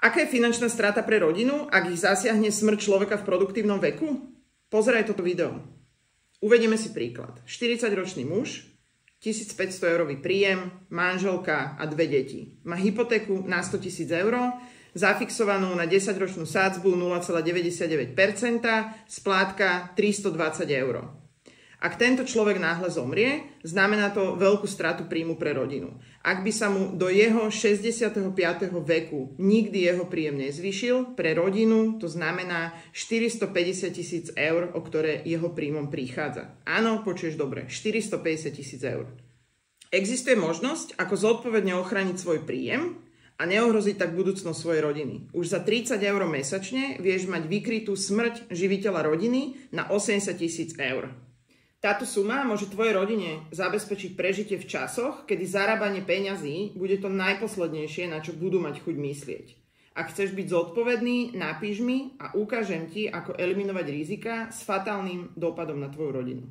Aká je finančná strata pre rodinu, ak ich zasiahne smrť človeka v produktívnom veku? Pozeraj toto video. Uvedieme si príklad. 40-ročný muž, 1500 eurový príjem, manželka a 2 deti. Má hypotéku na 100 000 eur, zafixovanú na 10-ročnú sádzbu 0,99%, splátka 320 eur. Ak tento človek náhle zomrie, znamená to veľkú stratu príjmu pre rodinu. Ak by sa mu do jeho 65. veku nikdy jeho príjem nezvýšil, pre rodinu to znamená 450 000 eur, o ktoré jeho príjmom prichádza. Áno, počuješ dobre, 450 000 eur. Existuje možnosť, ako zodpovedne ochrániť svoj príjem a neohroziť tak budúcnosť svojej rodiny. Už za 30 eur mesačne vieš mať vykrytú smrť živiteľa rodiny na 80 000 eur. Táto suma môže tvojej rodine zabezpečiť prežitie v časoch, kedy zarábanie peňazí bude to najposlednejšie, na čo budú mať chuť myslieť. Ak chceš byť zodpovedný, napíš mi a ukážem ti, ako eliminovať rizika s fatálnym dopadom na tvoju rodinu.